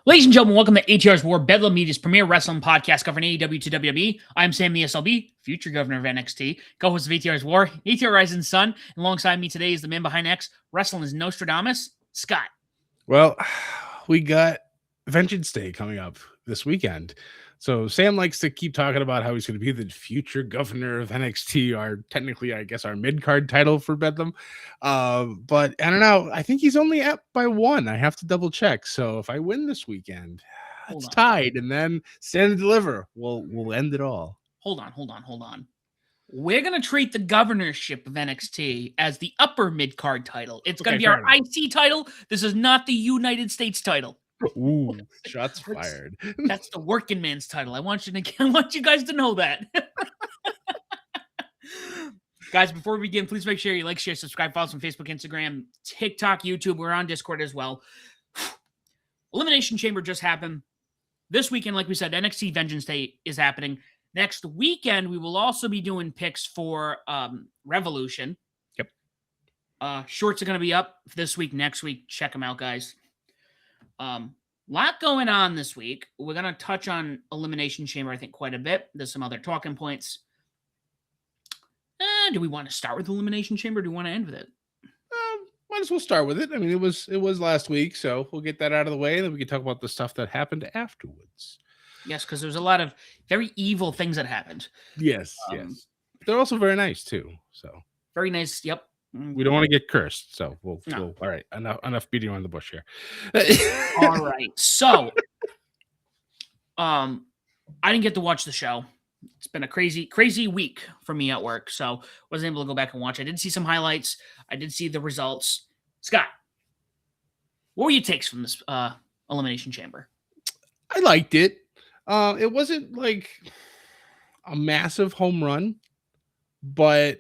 Ladies and gentlemen, welcome to ATR's War, Bedlam Media's premier wrestling podcast covering AEW to WWE. I'm Sam the SLB, future governor of NXT, co-host of ATR's War, ATR Rising Sun, and alongside me today is the man behind X, wrestling is Nostradamus, Scott. Well, we got Vengeance Day coming up this weekend. So Sam likes to keep talking about how he's going to be the future governor of NXT, technically, I guess, our mid-card title for Bedlam. But I don't know. I think he's only up by one. I have to double check. So if I win this weekend, it's tied, and then Stand and Deliver. We'll end it all. Hold on. We're going to treat the governorship of NXT as the upper mid-card title. It's going to be our IC title. This is not the United States title. Ooh, shots fired. That's the working man's title. I want you guys to know that. Guys, before we begin, please make sure you like, share, subscribe, follow us on Facebook, Instagram, TikTok, YouTube. We're on Discord as well. Elimination Chamber just happened. This weekend, like we said, NXT Vengeance Day is happening. Next weekend, we will also be doing picks for Revolution. Yep. Shorts are going to be up this week, next week. Check them out, guys. Lot going on this week. We're going to touch on Elimination Chamber, I think, quite a bit. There's some other talking points. Do we want to start with Elimination Chamber? Or do we want to end with it? Might as well start with it. I mean, it was last week, so we'll get that out of the way, and then we can talk about the stuff that happened afterwards. Yes, because there's a lot of very evil things that happened. Yes. They're also very nice too. So very nice. Yep. We don't want to get cursed, so we'll all right. Enough beating around the bush here. All right. So, I didn't get to watch the show. It's been a crazy week for me at work, so wasn't able to go back and watch. I did see some highlights. I did see the results. Scott, what were your takes from this Elimination Chamber? I liked it. It wasn't like a massive home run, but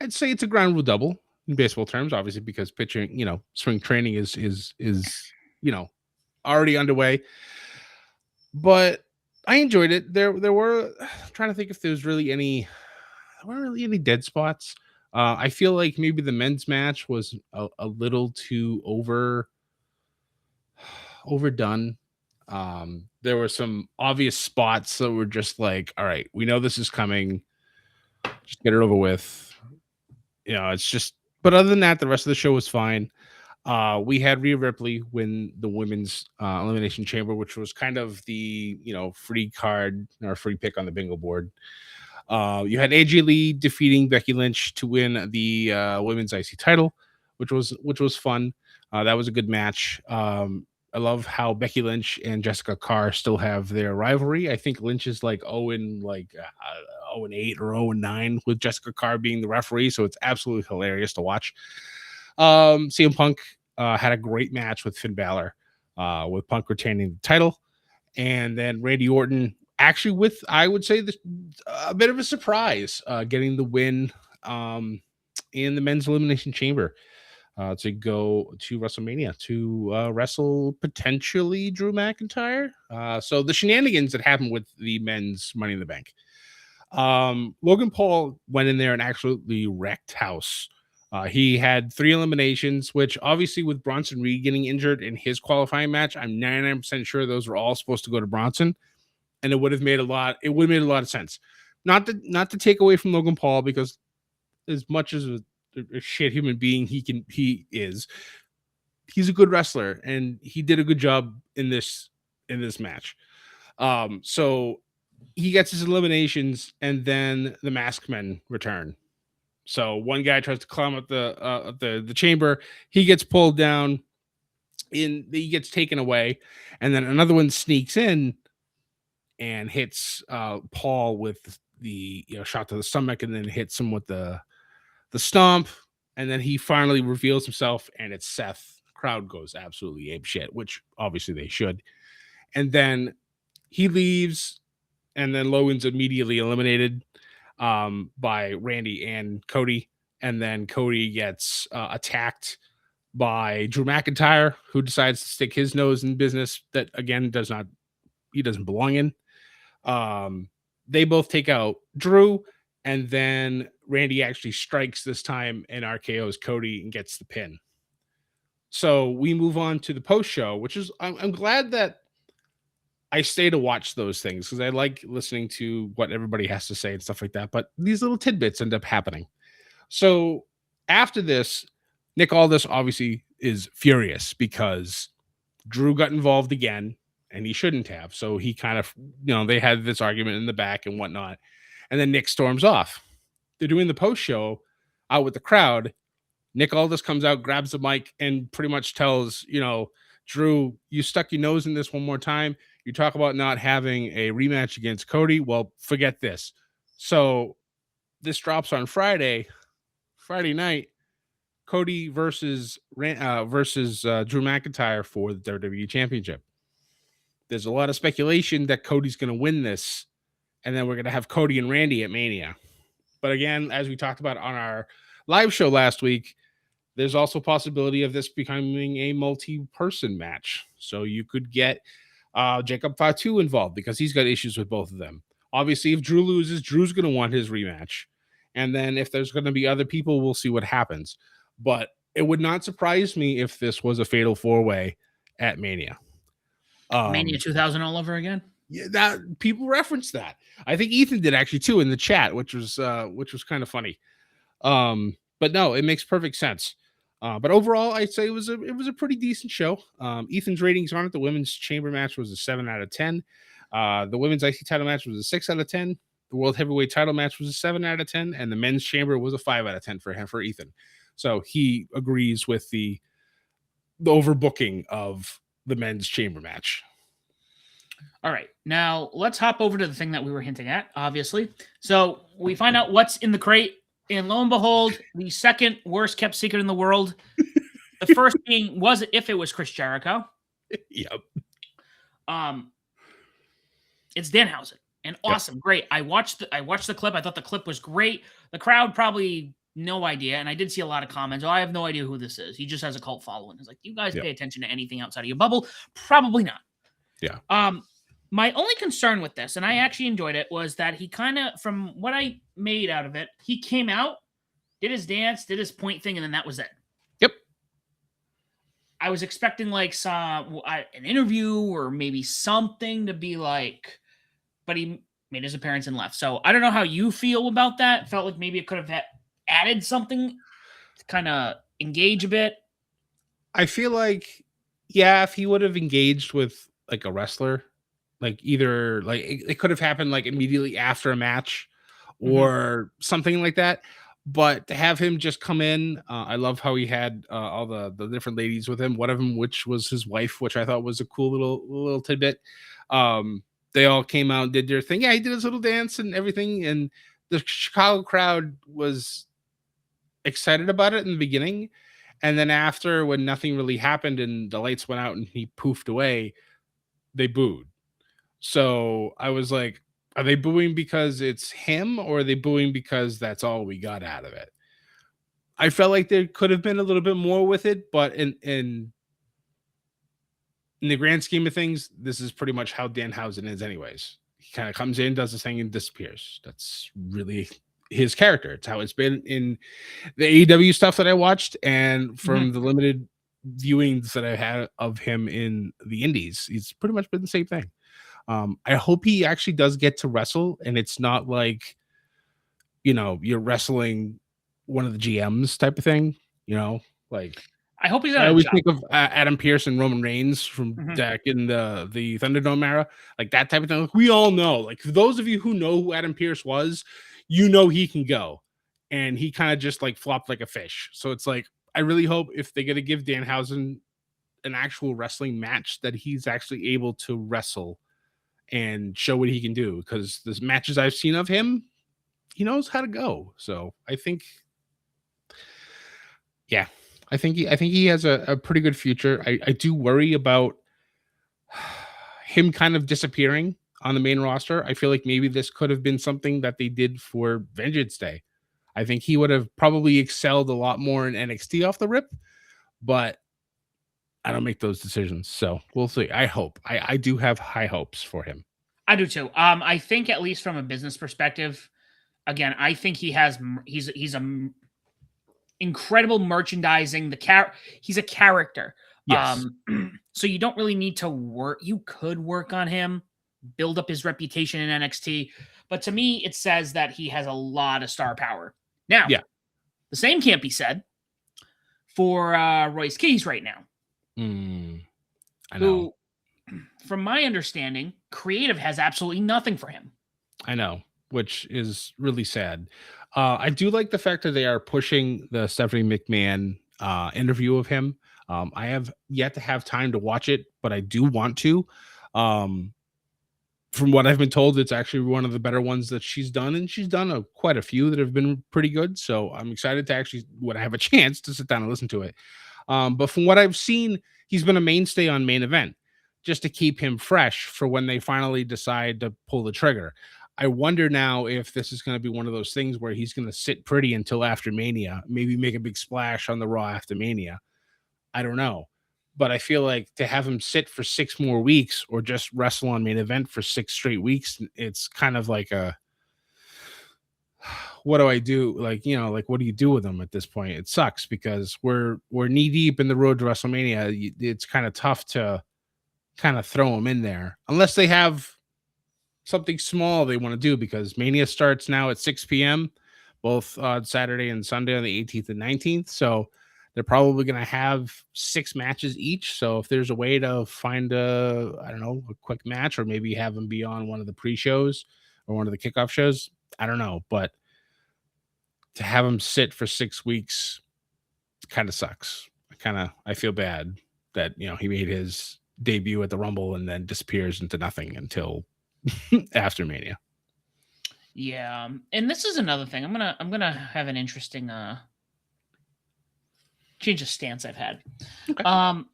I'd say it's a ground rule double in baseball terms, obviously, because pitching, spring training is already underway. But I enjoyed it. There were, I'm trying to think if there weren't really any dead spots. I feel like maybe the men's match was a little too overdone. There were some obvious spots that were just like, all right, we know this is coming. Just get it over with. It's just, but other than that, the rest of the show was fine. We had Rhea Ripley win the women's Elimination Chamber, which was kind of the, free card or free pick on the bingo board. You had AJ Lee defeating Becky Lynch to win the women's IC title, which was fun. That was a good match. I love how Becky Lynch and Jessica Carr still have their rivalry. I think Lynch is like 0-8 or 0-9 with Jessica Carr being the referee, so it's absolutely hilarious to watch. CM Punk had a great match with Finn Balor, with Punk retaining the title, and then Randy Orton actually with, I would say, a bit of a surprise, getting the win in the men's Elimination Chamber. To go to WrestleMania to wrestle potentially Drew McIntyre. So the shenanigans that happened with the men's Money in the Bank. Logan Paul went in there and absolutely wrecked house. He had 3 eliminations, which obviously with Bronson Reed getting injured in his qualifying match, I'm 99% sure those were all supposed to go to Bronson, and it would have made a lot of sense. Not to take away from Logan Paul, because as much as a shit human being he's a good wrestler, and he did a good job in this match. So he gets his eliminations, and then the masked men return. So one guy tries to climb up the chamber, he gets pulled down, he gets taken away, and then another one sneaks in and hits Paul with the shot to the stomach, and then hits him with the stomp, and then he finally reveals himself, and it's Seth. Crowd goes absolutely apeshit, which obviously they should. And then he leaves, and then Logan's immediately eliminated by Randy and Cody, and then Cody gets attacked by Drew McIntyre, who decides to stick his nose in business that, again, he doesn't belong in. They both take out Drew, and then Randy actually strikes this time and RKO's Cody and gets the pin. So we move on to the post show, which is, I'm glad that I stay to watch those things because I like listening to what everybody has to say and stuff like that. But these little tidbits end up happening. So after this, Nick Aldis obviously is furious because Drew got involved again and he shouldn't have. So he kind of, they had this argument in the back and whatnot. And then Nick storms off. They're doing the post show out with the crowd. Nick Aldis comes out, grabs the mic, and pretty much tells, Drew, you stuck your nose in this one more time. You talk about not having a rematch against Cody. Well, forget this. So this drops on Friday night. Cody versus Drew McIntyre for the WWE Championship. There's a lot of speculation that Cody's going to win this, and then we're going to have Cody and Randy at Mania. But again, as we talked about on our live show last week, there's also a possibility of this becoming a multi-person match. So you could get Jacob Fatu involved because he's got issues with both of them. Obviously, if Drew loses, Drew's going to want his rematch. And then if there's going to be other people, we'll see what happens. But it would not surprise me if this was a fatal four-way at Mania. Mania 2000 all over again? Yeah, that people reference that. I think Ethan did actually too in the chat, which was kind of funny. But no, it makes perfect sense. But overall, I'd say it was a pretty decent show. Ethan's ratings on it. The women's chamber match was a 7 out of 10. The women's IC title match was a 6 out of 10. The world heavyweight title match was a 7 out of 10, and the men's chamber was a 5 out of 10 for Ethan. So he agrees with the overbooking of the men's chamber match. All right, now let's hop over to the thing that we were hinting at, obviously. So we find out what's in the crate, and lo and behold, the second worst kept secret in the world. The first being was if it was Chris Jericho. Yep. It's Danhausen, and awesome, great. I watched the clip. I thought the clip was great. The crowd probably no idea, and I did see a lot of comments. Oh, I have no idea who this is. He just has a cult following. It's like, you guys pay attention to anything outside of your bubble? Probably not. Yeah. My only concern with this, and I actually enjoyed it, was that he kind of, from what I made out of it, he came out, did his dance, did his point thing, and then that was it. Yep. I was expecting like an interview or maybe something to be like, but he made his appearance and left. So I don't know how you feel about that. Felt like maybe it could have added something to kind of engage a bit. I feel like, yeah, if he would have engaged with like a wrestler, like either like it could have happened like immediately after a match or something like that. But to have him just come in, I love how he had all the different ladies with him. One of them, which was his wife, which I thought was a cool little tidbit. They all came out and did their thing. Yeah, he did his little dance and everything, and the Chicago crowd was excited about it in the beginning, and then after, when nothing really happened and the lights went out and he poofed away, they booed. So I was like, are they booing because it's him, or are they booing because that's all we got out of it? I felt like there could have been a little bit more with it, but in the grand scheme of things, this is pretty much how Danhausen is anyways. He kind of comes in, does his thing, and disappears. That's really his character. It's how it's been in the AEW stuff that I watched, and from the limited viewings that I had of him in the indies, he's pretty much been the same thing. I hope he actually does get to wrestle, and it's not like, you're wrestling one of the GMs type of thing, like I hope he's. I always think of Adam Pearce and Roman Reigns from back in the Thunderdome era, like that type of thing. Like, we all know, like, for those of you who know who Adam Pearce was, he can go, and he kind of just like flopped like a fish. So it's like, I really hope if they're gonna give Danhausen an actual wrestling match, that he's actually able to wrestle and show what he can do, because the matches I've seen of him, he knows how to go. So I think he has a pretty good future. I do worry about him kind of disappearing on the main roster. I feel like maybe this could have been something that they did for Vengeance Day. I think he would have probably excelled a lot more in NXT off the rip, but I don't make those decisions. So we'll see. I hope. I do have high hopes for him. I do too. I think, at least from a business perspective, again, I think he's a incredible merchandising. He's a character. Yes. So you don't really need to work. You could work on him, build up his reputation in NXT. But to me, it says that he has a lot of star power. Now, Yeah. the same can't be said for Royce Keys right now. I know. Who, from my understanding, creative has absolutely nothing for him. I know, which is really sad. I do like the fact that they are pushing the Stephanie McMahon interview of him. I have yet to have time to watch it, but I do want to. From what I've been told, it's actually one of the better ones that she's done, and she's done quite a few that have been pretty good. So I'm excited to actually, when I have a chance, to sit down and listen to it. But from what I've seen, he's been a mainstay on Main Event, just to keep him fresh for when they finally decide to pull the trigger. I wonder now if this is going to be one of those things where he's going to sit pretty until after Mania, maybe make a big splash on the Raw after Mania. I don't know. But I feel like to have him sit for 6 more weeks or just wrestle on Main Event for 6 straight weeks, it's kind of like what do I do? Like, like what do you do with him at this point? It sucks because we're knee deep in the road to WrestleMania. It's kind of tough to kind of throw him in there unless they have something small they want to do, because Mania starts now at 6 p.m. both on Saturday and Sunday on the 18th and 19th. So they're probably going to have 6 matches each. So if there's a way to find a quick match, or maybe have them be on one of the pre-shows or one of the kickoff shows, I don't know. But to have him sit for 6 weeks kind of sucks. I feel bad that, he made his debut at the Rumble and then disappears into nothing until after Mania. Yeah. And this is another thing. I'm gonna have an interesting change of stance I've had. Okay.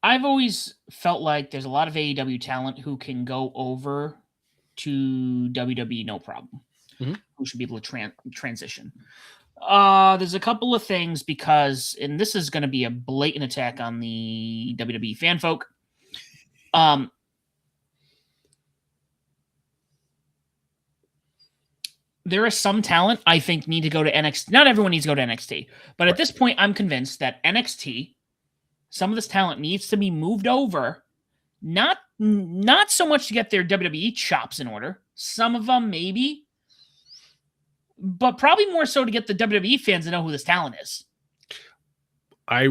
I've always felt like there's a lot of AEW talent who can go over to WWE no problem. Mm-hmm. Who should be able to transition. There's a couple of things, because, and this is going to be a blatant attack on the WWE fan folk. There is some talent I think need to go to NXT. Not everyone needs to go to NXT, but at this point, I'm convinced that NXT, some of this talent needs to be moved over. Not so much to get their WWE chops in order. Some of them maybe, but probably more so to get the WWE fans to know who this talent is. I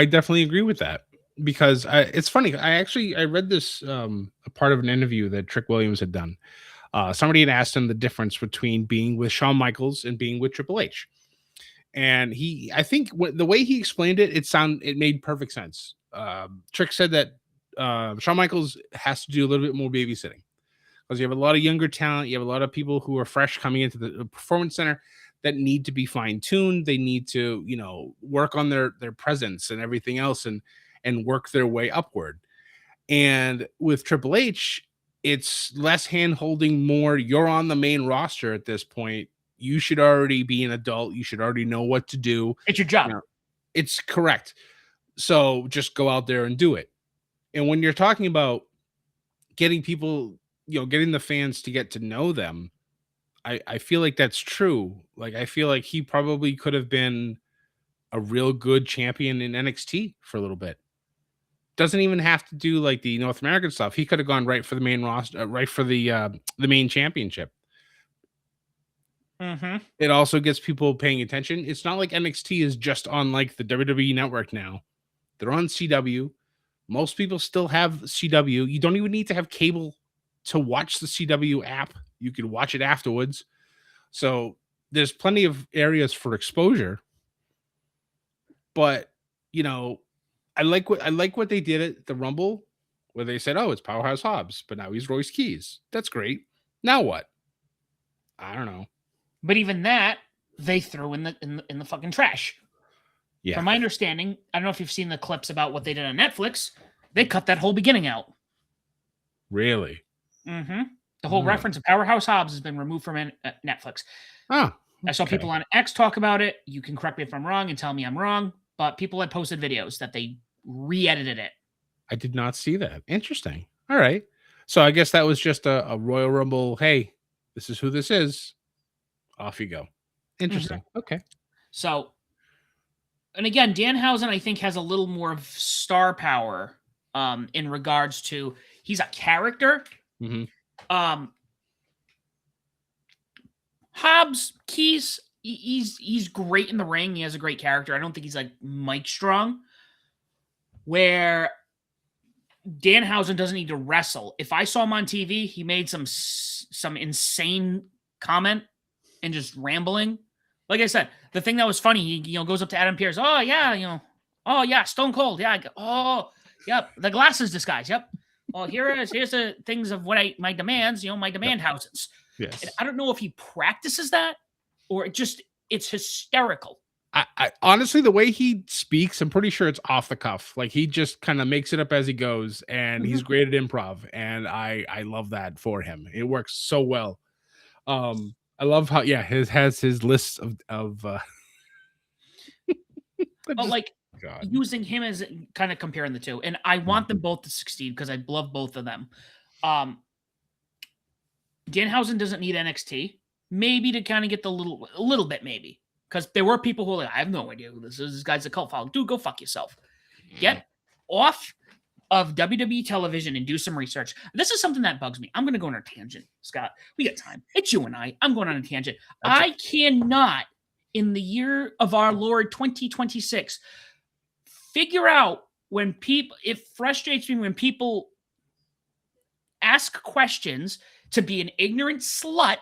definitely agree with that, because it's funny. I read this a part of an interview that Trick Williams had done. Somebody had asked him the difference between being with Shawn Michaels and being with Triple H. And I think the way he explained it, it made perfect sense. Trick said that Shawn Michaels has to do a little bit more babysitting, because you have a lot of younger talent. You have a lot of people who are fresh coming into the Performance Center that need to be fine-tuned. They need to, work on their presence and everything else, and work their way upward. And with Triple H, it's less hand-holding, more you're on the main roster at this point. You should already be an adult. You should already know what to do. It's your job. It's correct. So just go out there and do it. And when you're talking about getting people, getting the fans to get to know them, I feel like that's true. Like, I feel like he probably could have been a real good champion in NXT for a little bit. Doesn't even have to do like the North American stuff. He could have gone right for the main roster, right for the main championship. Mm-hmm. It also gets people paying attention. It's not like NXT is just on like the WWE network now. They're on CW. Most people still have CW. You don't even need to have cable to watch the CW app. You can watch it afterwards. So there's plenty of areas for exposure. But, I like what they did at the Rumble, where they said, "Oh, it's Powerhouse Hobbs, but now he's Royce Keys." That's great. Now what? I don't know. But even that, they threw in the fucking trash. Yeah. From my understanding, I don't know if you've seen the clips about what they did on Netflix. They cut that whole beginning out. Really? Mm-hmm. The whole reference of Powerhouse Hobbs has been removed from Netflix. Oh, okay. I saw people on X talk about it. You can correct me if I'm wrong and tell me I'm wrong, but people had posted videos that they re-edited it. I did not see that. Interesting. All right. So I guess that was just a Royal Rumble. Hey, this is who this is. Off you go. Interesting. Mm-hmm. Okay. So and again, Danhausen, I think, has a little more of star power in regards to he's a character. Mm-hmm. Hobbs, Keys, he's great in the ring. He has a great character. I don't think he's like Mike Strong, where Danhausen doesn't need to wrestle. If I saw him on TV, he made some insane comment and just rambling. Like I said, the thing that was funny, he goes up to Adam Pearce. Oh yeah, oh yeah, Stone Cold. Yeah. Oh yep, the glasses disguise. Yep. Oh here's the things of what my demands. My Demandhausens. Yes. And I don't know if he practices that or it's hysterical. I honestly, the way he speaks, I'm pretty sure it's off the cuff. Like he just kind of makes it up as he goes, and he's great at improv, and I love that for him. It works so well. I love how has his list of but like using him as kind of comparing the two, and I want them both to succeed because I love both of them. Danhausen doesn't need NXT, maybe to kind of get a little bit, maybe. Because there were people who were like, I have no idea who this is. This guy's a cult follower. Dude, go fuck yourself. Get off of WWE television and do some research. This is something that bugs me. I'm going to go on a tangent, Scott. We got time. It's you and I. I'm going on a tangent. I cannot, in the year of our Lord 2026, figure out when people, it frustrates me when people ask questions to be an ignorant slut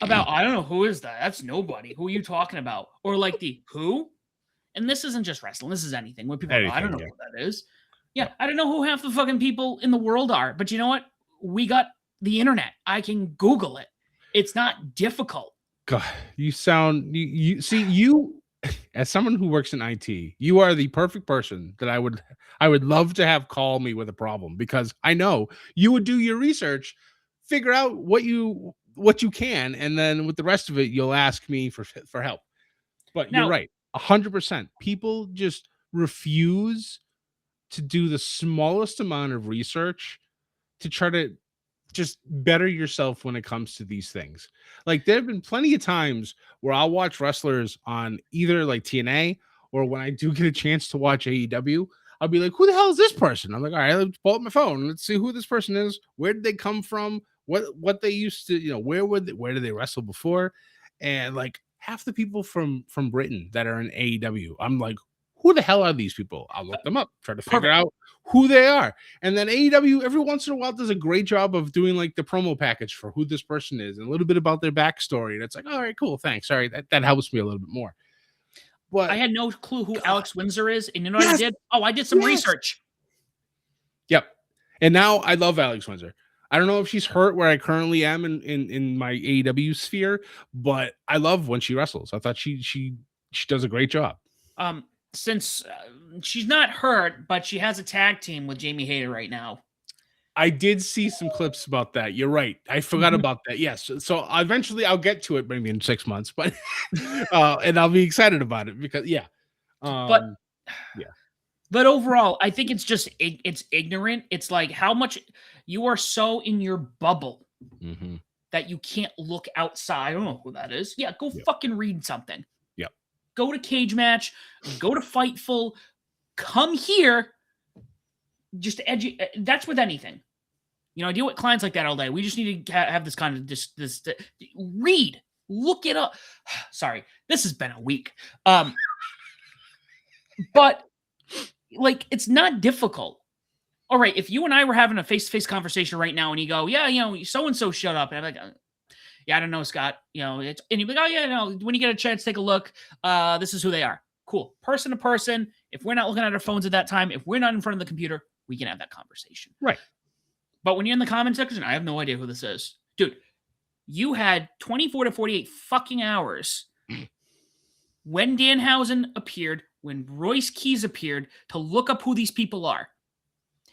about, I don't know, who is that? That's nobody. Who are you talking about? Or like the who? And this isn't just wrestling. This is anything. When people go, I don't know who that is. Yeah, I don't know who half the fucking people in the world are. But you know what? We got the internet. I can Google it. It's not difficult. God, you sound, you see, you, as someone who works in IT, you are the perfect person that I would love to have call me with a problem, because I know you would do your research, figure out what you can, and then with the rest of it, you'll ask me for help. But now, you're right, 100%. People just refuse to do the smallest amount of research to try to just better yourself when it comes to these things. Like there have been plenty of times where I'll watch wrestlers on either like TNA, or when I do get a chance to watch AEW, I'll be like, who the hell is this person? I'm like, all right, let's pull up my phone. Let's see who this person is. Where did they come from? What they used to, where did they wrestle before? And like half the people from Britain that are in AEW, I'm like, who the hell are these people? I'll look them up, try to figure out who they are. And then AEW every once in a while does a great job of doing like the promo package for who this person is and a little bit about their backstory. And it's like, all right, cool, thanks. Sorry, that helps me a little bit more. But I had no clue who Alex Windsor is, and you know what I did? Oh, I did some research. Yep. And now I love Alex Windsor. I don't know if she's hurt where I currently am in my AEW sphere, but I love when she wrestles. I thought she does a great job. Since she's not hurt, but she has a tag team with Jamie Hayter right now. I did see some clips about that. You're right. I forgot about that. Yes. So eventually I'll get to it, maybe in 6 months, but and I'll be excited about it because But overall, I think it's just it's ignorant. It's like how much you are so in your bubble that you can't look outside. I don't know who that is. Yeah, go fucking read something. Yep. Go to Cage Match. Go to Fightful. Come here. Just that's with anything. I deal with clients like that all day. We just need to have this kind of this read. Look it up. Sorry, this has been a week. But like, it's not difficult. All right, if you and I were having a face-to-face conversation right now and you go, yeah, so-and-so shut up. And I'm like, yeah, I don't know, Scott. And you'd be like, oh, yeah, no, when you get a chance, take a look. This is who they are. Cool. Person to person. If we're not looking at our phones at that time, if we're not in front of the computer, we can have that conversation. Right. But when you're in the comment section, I have no idea who this is. Dude, you had 24 to 48 fucking hours when Danhausen appeared, when Royce Keys appeared, to look up who these people are.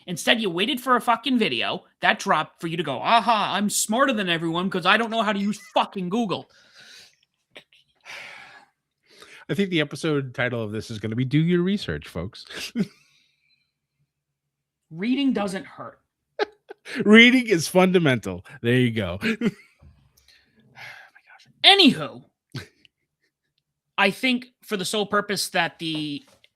Instead, you waited for a fucking video that dropped for you to go, aha, I'm smarter than everyone because I don't know how to use fucking Google. I think the episode title of this is going to be Do Your Research, folks. Reading doesn't hurt. Reading is fundamental. There you go. Oh my gosh. Anywho, I think for the sole purpose that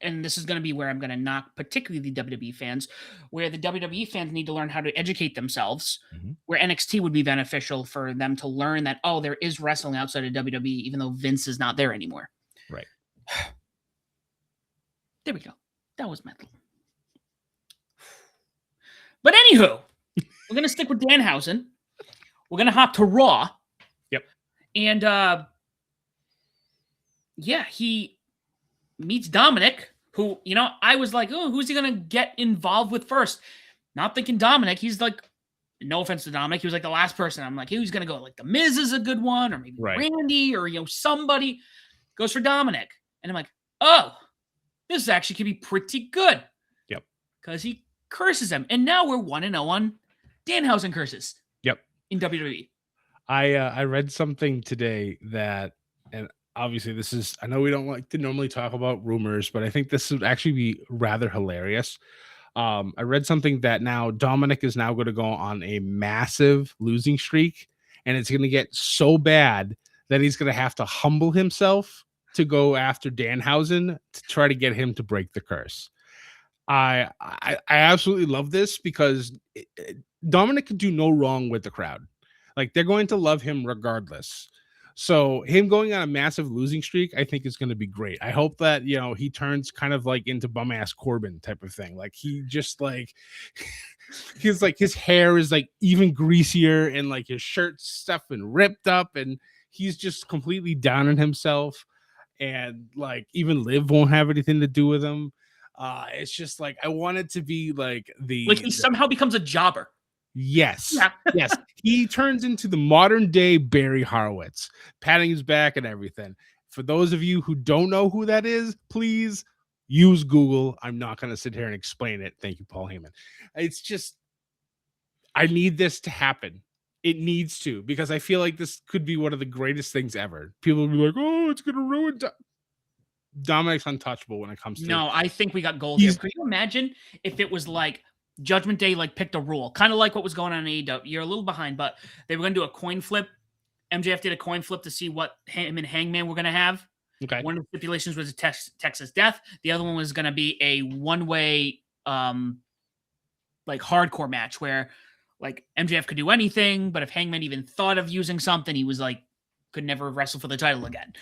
and this is going to be where I'm going to knock particularly the WWE fans, where the WWE fans need to learn how to educate themselves, where NXT would be beneficial for them to learn that, oh, there is wrestling outside of WWE, even though Vince is not there anymore. Right. There we go. That was mental. But anywho, we're going to stick with Danhausen. We're going to hop to Raw. Yep. And, yeah, he meets Dominic, who, I was like, oh, who's he going to get involved with first? Not thinking Dominic. He's like, no offense to Dominic, he was like the last person. I'm like, who's going to go? Like, The Miz is a good one, or maybe Randy, or, somebody goes for Dominic. And I'm like, oh, this actually could be pretty good. Yep. Because he curses him. And now we're 1-0 on Danhausen curses. Yep. In WWE. I read something today that, and obviously this is, I know we don't like to normally talk about rumors, but I think this would actually be rather hilarious. I read something that now Dominic is now going to go on a massive losing streak, and it's going to get so bad that he's going to have to humble himself to go after Danhausen to try to get him to break the curse. I absolutely love this because Dominic could do no wrong with the crowd. Like, they're going to love him regardless. So him going on a massive losing streak, I think is going to be great. I hope that, he turns kind of like into bum ass Corbin type of thing. Like, he just like, he's like, his hair is like even greasier, and like his shirt's stuff and ripped up, and he's just completely down on himself. And like, even Liv won't have anything to do with him. It's just like, I want it to be like he somehow becomes a jobber. Yes. Yeah. Yes. He turns into the modern day Barry Horowitz, patting his back and everything. For those of you who don't know who that is, please use Google. I'm not going to sit here and explain it. Thank you, Paul Heyman. It's just, I need this to happen. It needs to, because I feel like this could be one of the greatest things ever. People will be like, oh, it's going to ruin Dominic's untouchable when it comes to. No, I think we got gold here. Could you imagine if it was like Judgment Day picked a rule, kind of like what was going on in AEW? You're a little behind, but they were going to do a coin flip. MJF did a coin flip to see what him and Hangman were going to have. Okay. One of the stipulations was a Texas death. The other one was going to be a one-way, like hardcore match where like MJF could do anything, but if Hangman even thought of using something, he was like, could never wrestle for the title again.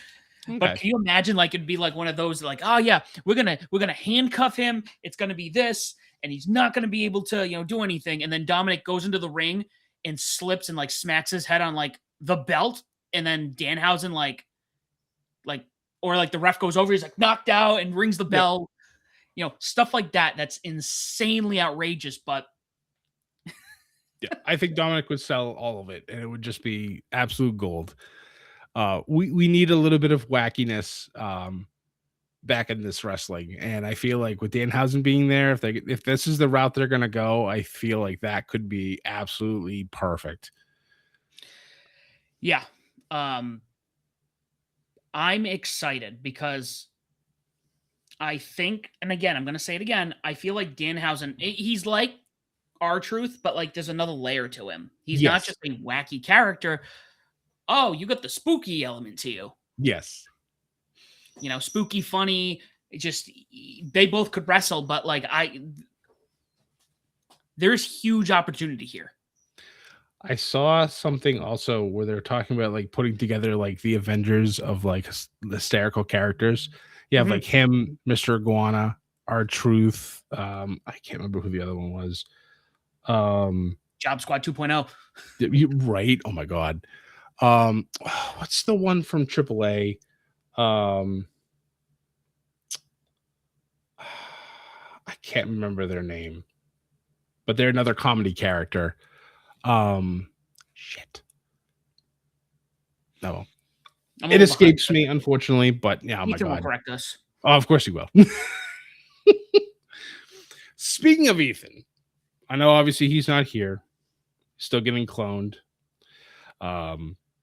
Okay. But can you imagine, like, it'd be like one of those, like, oh yeah, we're gonna handcuff him. It's gonna be this, and he's not gonna be able to, do anything. And then Dominic goes into the ring and slips and like smacks his head on like the belt, and then Danhausen or the ref goes over, he's like knocked out and rings the bell. Yeah. Stuff like that. That's insanely outrageous, but. Yeah, I think Dominic would sell all of it, and it would just be absolute gold. We need a little bit of wackiness back in this wrestling, and I feel like with Danhausen being there, if this is the route they're gonna go, I feel like that could be absolutely perfect. Yeah, I'm excited because I think, and again, I'm gonna say it again, I feel like Danhausen, he's like R-Truth, but like there's another layer to him. He's not just a wacky character. Oh, you got the spooky element to you. Yes. Spooky, funny. They both could wrestle, but like there's huge opportunity here. I saw something also where they're talking about like putting together like the Avengers of like hysterical characters. You have like him, Mr. Iguana, R-Truth. I can't remember who the other one was. Job Squad 2.0. You right? Oh my god. What's the one from AAA? I can't remember their name, but they're another comedy character. Shit. No, it escapes me, unfortunately. But yeah, oh my god. Ethan will correct us. Oh, of course he will. Speaking of Ethan, I know obviously he's not here, still getting cloned.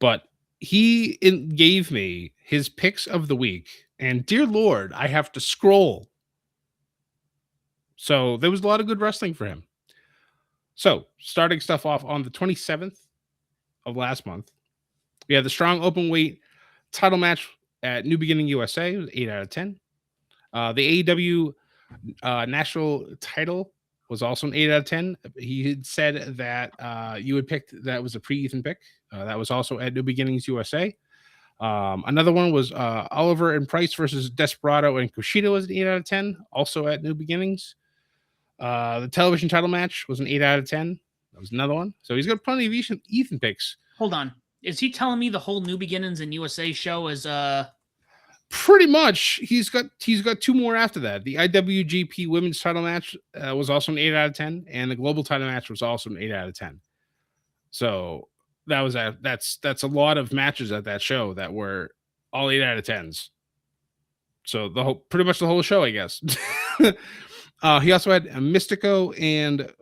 But he gave me his picks of the week, and dear Lord, I have to scroll. So there was a lot of good wrestling for him. So starting stuff off on the 27th of last month, we had the strong open weight title match at New Beginning USA, it was 8 out of 10. The AEW national title was also an 8 out of 10. He had said that you had picked that was a pre-Ethan pick. That was also at New Beginnings USA. Another one was Oliver and Price versus Desperado and Kushida was an 8 out of 10, also at New Beginnings. The television title match was an 8 out of 10. That was another one. So he's got plenty of Ethan picks. Hold on. Is he telling me the whole New Beginnings in USA show is Pretty much, he's got 2 more after that. The IWGP Women's Title match was also an 8 out of 10, and the Global Title match was also an 8 out of 10. So that's a lot of matches at that show that were all 8 out of 10s. So pretty much the whole show, I guess. He also had Mystico and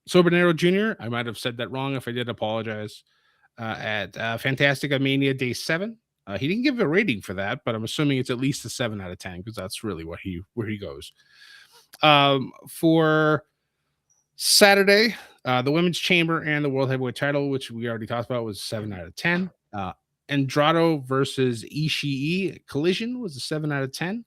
Sobernero Jr. I might have said that wrong. If I did, apologize. At Fantastica Mania Day 7. He didn't give a rating for that, but I'm assuming it's at least a 7 out of 10 because that's really where he goes. For Saturday, the Women's Chamber and the World Heavyweight Title, which we already talked about, was 7 out of 10. Andrade versus Ishii Collision was a 7 out of 10.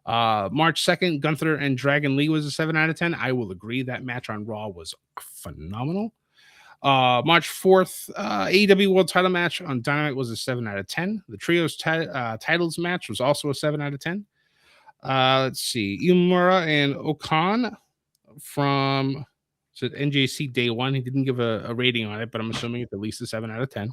March 2nd, Gunther and Dragon Lee was a 7 out of 10. I will agree that match on Raw was phenomenal. March 4th, AEW World Title match on Dynamite was a 7 out of 10. The Trios titles match was also a 7 out of 10. Let's see. Imura and Okan from NJC Day 1. He didn't give a rating on it, but I'm assuming it's at least a 7 out of 10.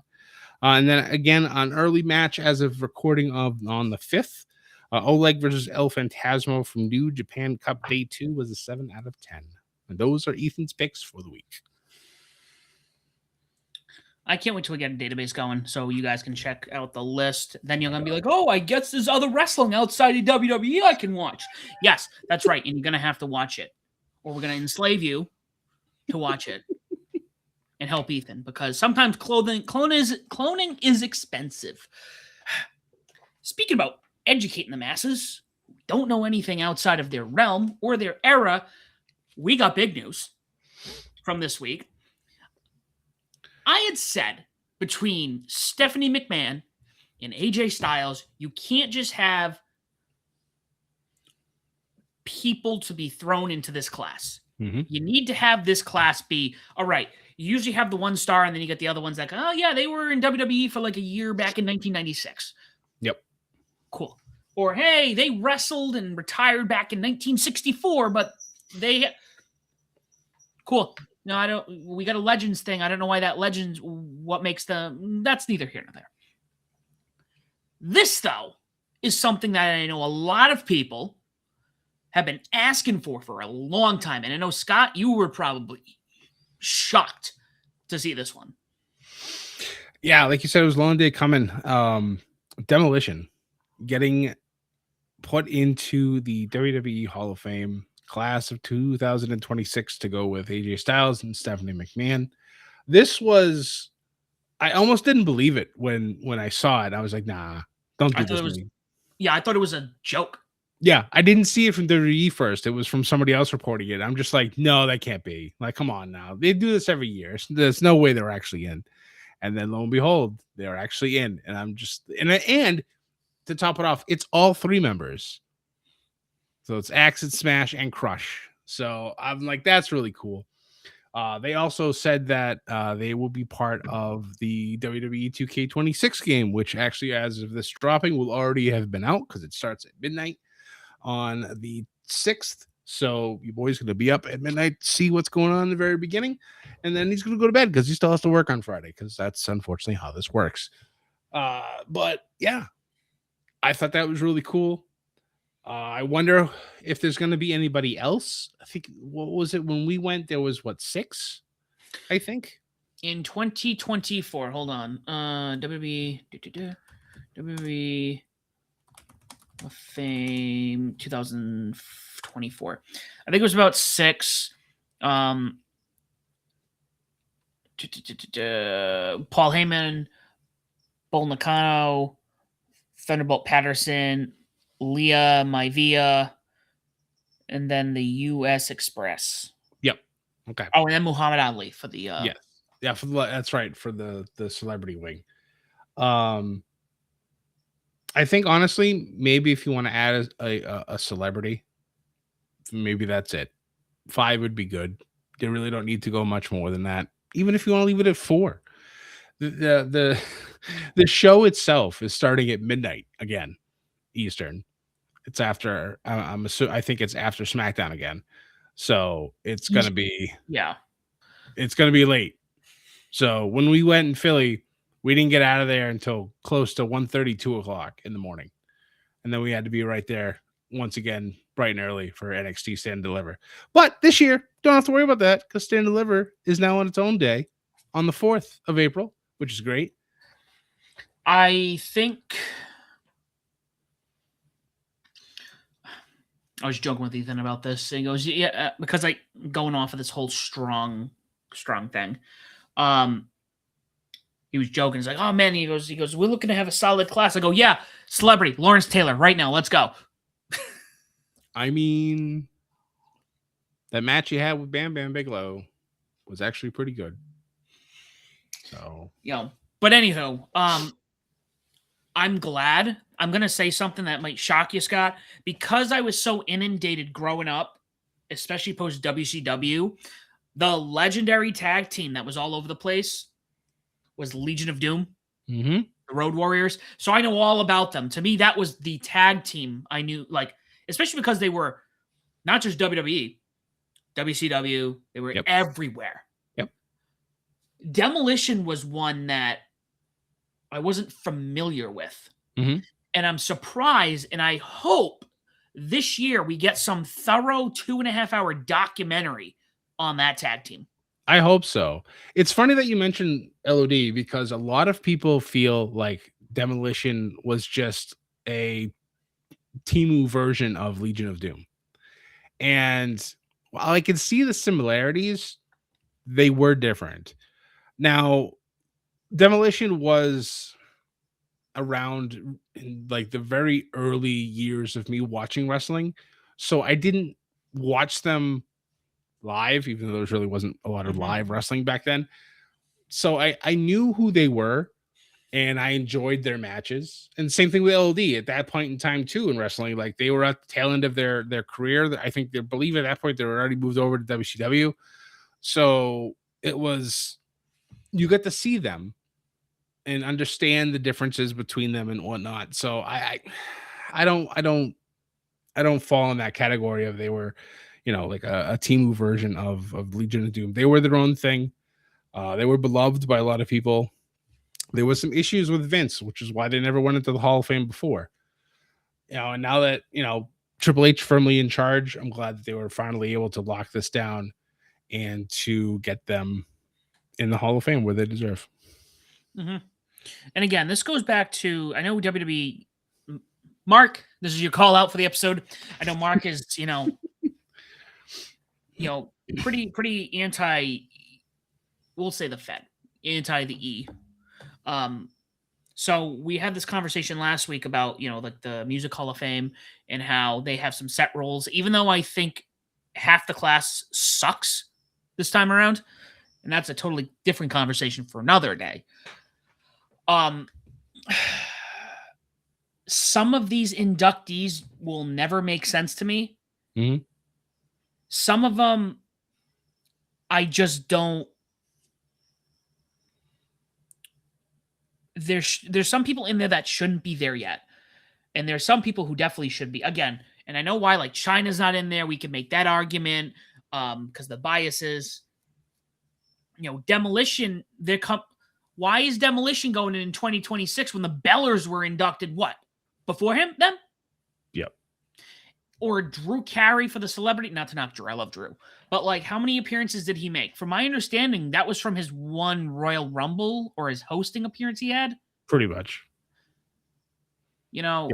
And then again, on early match as of recording on the 5th, Oleg versus El Phantasmo from New Japan Cup Day 2 was a 7 out of 10. And those are Ethan's picks for the week. I can't wait till we get a database going so you guys can check out the list. Then you're going to be like, oh, I guess there's other wrestling outside of WWE I can watch. Yes, that's right. And you're going to have to watch it. Or we're going to enslave you to watch it and help Ethan. Because sometimes cloning is expensive. Speaking about educating the masses, who don't know anything outside of their realm or their era, we got big news from this week. I had said between Stephanie McMahon and AJ Styles, you can't just have people to be thrown into this class. Mm-hmm. You need to have this class be, all right, you usually have the one star and then you get the other ones like, oh yeah, they were in WWE for like a year back in 1996. Yep. Cool. Or, hey, they wrestled and retired back in 1964, but they... Cool. No, we got a Legends thing. I don't know why that Legends, what makes them, that's neither here nor there. This, though, is something that I know a lot of people have been asking for a long time. And I know, Scott, you were probably shocked to see this one. Yeah, like you said, it was a long day coming. Demolition getting put into the WWE Hall of Fame class of 2026 to go with AJ Styles and Stephanie McMahon. This was, I almost didn't believe it when I saw it. I was like, nah, don't do this. Yeah, I thought it was a joke. Yeah, I didn't see it from WWE first. It was from somebody else reporting it. I'm just like, no, that can't be. Like, come on now. They do this every year. There's no way they're actually in. And then lo and behold, they're actually in. And I'm just, and to top it off, it's all 3 members. So it's Acid, Smash, and Crush. So I'm like, that's really cool. They also said that they will be part of the WWE 2K26 game, which actually, as of this dropping, will already have been out because it starts at midnight on the 6th. So your boy's going to be up at midnight, see what's going on in the very beginning, and then he's going to go to bed because he still has to work on Friday because that's unfortunately how this works. But yeah, I thought that was really cool. I wonder if there's going to be anybody else. I think, what was it when we went? There was 6, I think. In 2024, hold on. WWE of Fame 2024. I think it was about 6. Paul Heyman, Bull Nakano, Thunderbolt Patterson, Leah Maivia, and then the U.S. Express. Yep. Okay. Oh, and then Muhammad Ali for the yes. Yeah, that's right, for the celebrity wing. I think honestly, maybe if you want to add a celebrity, maybe that's it. 5 would be good. They really don't need to go much more than that. Even if you want to leave it at 4. The the show itself is starting at midnight again, Eastern. It's after I think it's after SmackDown again. So Yeah. it's gonna be late. So when we went in Philly, we didn't get out of there until close to 1:30, 2 o'clock in the morning. And then we had to be right there once again, bright and early for NXT Stand and Deliver. But this year, don't have to worry about that because Stand and Deliver is now on its own day on the 4th of April, which is great. I think I was joking with Ethan about this. He goes, "Yeah," because going off of this whole strong thing. He was joking. He's like, "Oh man," he goes, "We're looking to have a solid class." I go, "Yeah, celebrity Lawrence Taylor right now. Let's go." I mean, that match you had with Bam Bam Bigelow was actually pretty good. So, but anywho, I'm glad. I'm gonna say something that might shock you, Scott, because I was so inundated growing up, especially post WCW. The legendary tag team that was all over the place was Legion of Doom, the Road Warriors. So I know all about them. To me, that was the tag team I knew, like, especially because they were not just WWE, WCW, they were everywhere. Yep. Demolition was one that I wasn't familiar with. Mm-hmm. And I'm surprised, and I hope this year we get some thorough 2.5-hour documentary on that tag team. I hope so. It's funny that you mentioned LOD because a lot of people feel like Demolition was just a Timu version of Legion of Doom. And while I can see the similarities, they were different. Now, Demolition was around in like the very early years of me watching wrestling. So I didn't watch them live, even though there really wasn't a lot of live wrestling back then. So I knew who they were and I enjoyed their matches. And same thing with LD at that point in time too in wrestling. Like they were at the tail end of their career. I think they believe at that point they were already moved over to WCW. So it was you get to see them and understand the differences between them and whatnot. So I don't fall in that category of they were, like a Timu version of Legion of Doom. They were their own thing. They were beloved by a lot of people. There was some issues with Vince, which is why they never went into the Hall of Fame before. And now that, Triple H firmly in charge, I'm glad that they were finally able to lock this down and to get them in the Hall of Fame where they deserve. Mm-hmm. And again, this goes back to, I know WWE, Mark, this is your call out for the episode. I know Mark is, pretty anti, we'll say the Fed, anti the E. So we had this conversation last week about, like the Music Hall of Fame and how they have some set roles, even though I think half the class sucks this time around. And that's a totally different conversation for another day. Some of these inductees will never make sense to me. Mm-hmm. Some of them, I just don't. There's some people in there that shouldn't be there yet, and there's some people who definitely should be. Again, and I know why. Like China's not in there. We can make that argument because the biases. Demolition. Why is Demolition going in 2026 when the Bellers were inducted? What? Before him, then? Yep. Or Drew Carey for the celebrity. Not to knock Drew. I love Drew. But, like, how many appearances did he make? From my understanding, that was from his one Royal Rumble or his hosting appearance he had. Pretty much. Yeah.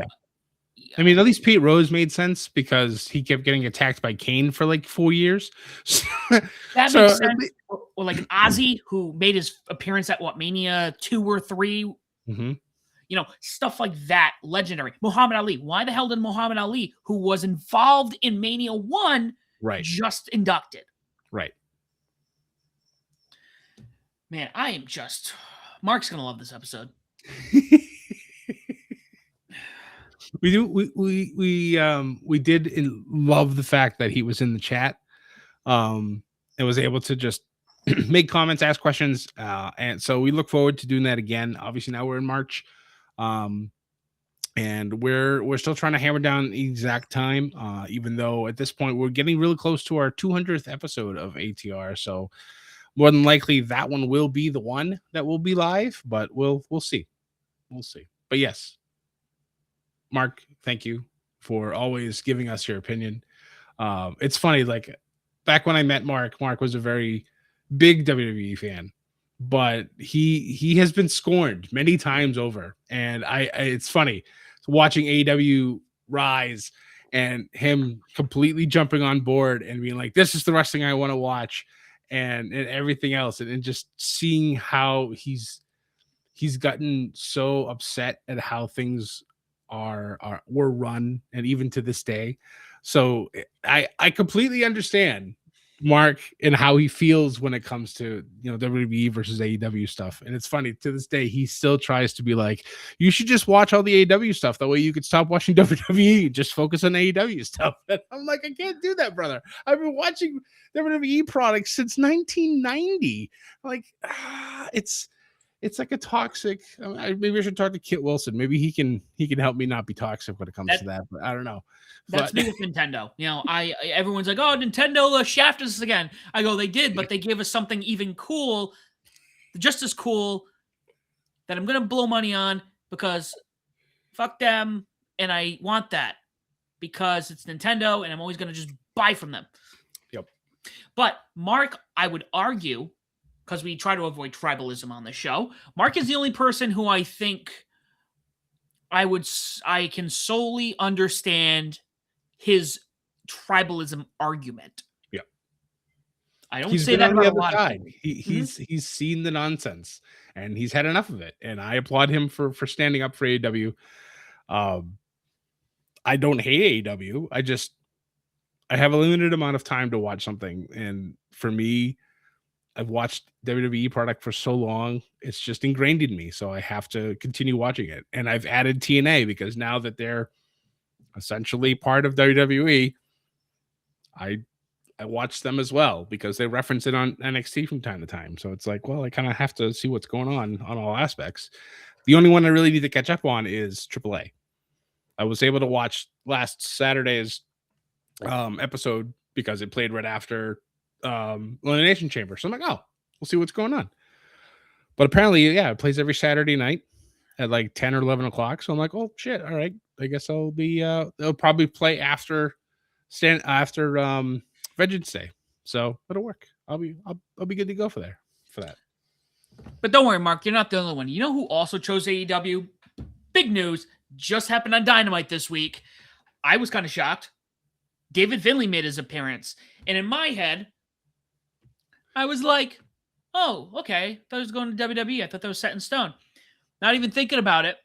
I mean, at least Pete Rose made sense because he kept getting attacked by Kane for like 4 years. That makes sense. Or like Ozzy, who made his appearance at Mania 2 or 3. Mm-hmm. Stuff like that. Legendary. Muhammad Ali. Why the hell did Muhammad Ali, who was involved in Mania 1, just inducted? Right. Man, Mark's going to love this episode. We do. We did love the fact that he was in the chat, and was able to just make comments, ask questions, and so we look forward to doing that again. Obviously, now we're in March, and we're still trying to hammer down the exact time. Even though at this point we're getting really close to our 200th episode of ATR, so more than likely that one will be the one that will be live. But we'll see. We'll see. But yes, Mark, thank you for always giving us your opinion. It's funny, like back when I met Mark was a very big WWE fan, but he has been scorned many times over. And it's funny watching AEW rise and him completely jumping on board and being like, this is the wrestling I want to watch, and everything else. And just seeing how he's gotten so upset at how things were run, and even to this day. So I completely understand Mark and how he feels when it comes to, WWE versus AEW stuff. And it's funny, to this day he still tries to be like, you should just watch all the AEW stuff, that way you could stop watching WWE, just focus on AEW stuff. And I'm like, I can't do that, brother. I've been watching WWE products since 1990. Like, it's like a toxic. Maybe I should talk to Kit Wilson. Maybe he can help me not be toxic when it comes to that. But I don't know. That's me with Nintendo. Everyone's like, "Oh, Nintendo shafted us again." I go, "They did, but they gave us something even cool, just as cool, that I'm gonna blow money on because fuck them, and I want that because it's Nintendo, and I'm always gonna just buy from them." Yep. But Mark, I would argue, because we try to avoid tribalism on the show, Mark is the only person who I think I can solely understand his tribalism argument. Yeah. I don't say that about a lot of people. He's seen the nonsense and he's had enough of it. And I applaud him for standing up for AEW. I don't hate AEW. I have a limited amount of time to watch something. And for me, I've watched WWE product for so long, it's just ingrained in me. So I have to continue watching it. And I've added TNA because now that they're essentially part of WWE, I watch them as well because they reference it on NXT from time to time. So it's like, well, I kind of have to see what's going on all aspects. The only one I really need to catch up on is AAA. I was able to watch last Saturday's episode because it played right after Elimination Chamber. So I'm like, oh, we'll see what's going on. But apparently, yeah, it plays every Saturday night at like 10 or 11 o'clock. So I'm like, oh shit, all right. I guess I'll be they'll probably play after Vengeance Day. So it'll work. I'll be good to go for that. But don't worry, Mark, you're not the only one. You know who also chose AEW? Big news. Just happened on Dynamite this week. I was kind of shocked. David Finlay made his appearance. And in my head, I was like, oh, okay. I thought I was going to WWE. I thought that was set in stone. Not even thinking about it.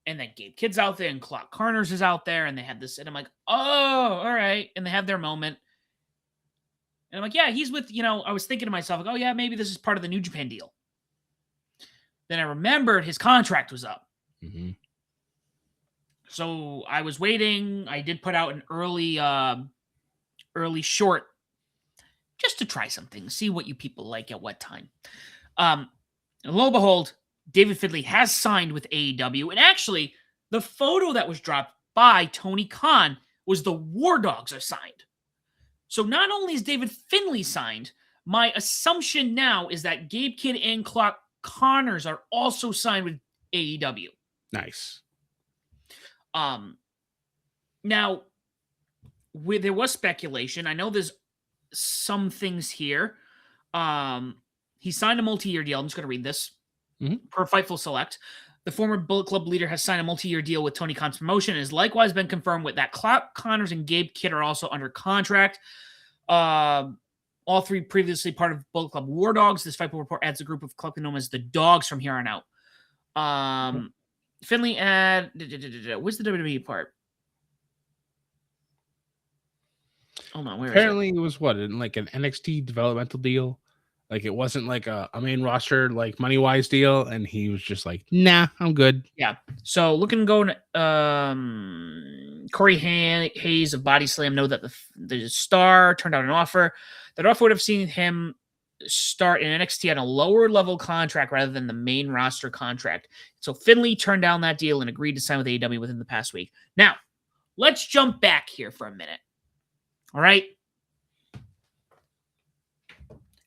And then Gabe Kidd's out there and Clark Connors is out there and they had this. And I'm like, oh, all right. And they have their moment. And I'm like, yeah, he's with, I was thinking to myself, like, oh, yeah, maybe this is part of the New Japan deal. Then I remembered his contract was up. Mm-hmm. So I was waiting. I did put out an early short just to try something, see what you people like at what time. And lo and behold, David Finlay has signed with AEW. And actually, the photo that was dropped by Tony Khan was the War Dogs are signed. So not only is David Finlay signed, my assumption now is that Gabe Kidd and Clark Connors are also signed with AEW. Nice. Now, there was speculation. I know there's some things here. He signed a multi-year deal. I'm just going to read this. Mm-hmm. Per Fightful Select, the former Bullet Club leader has signed a multi-year deal with Tony Khan's promotion and has likewise been confirmed with that Clark Connors and Gabe Kidd are also under contract. All three previously part of Bullet Club War Dogs. This Fightful report adds a group of collected known as the Dogs from here on out. Finlay where's the WWE part? Hold on, where apparently it was what, in like an NXT developmental deal, Like it wasn't like a main roster like money wise deal, and he was just like, nah, I'm good. Yeah. So looking going, Corey Hayes of Body Slam know that the star turned out an offer. That offer would have seen him start in NXT on a lower level contract rather than the main roster contract. So Finlay turned down that deal and agreed to sign with AEW within the past week. Now, let's jump back here for a minute. All right.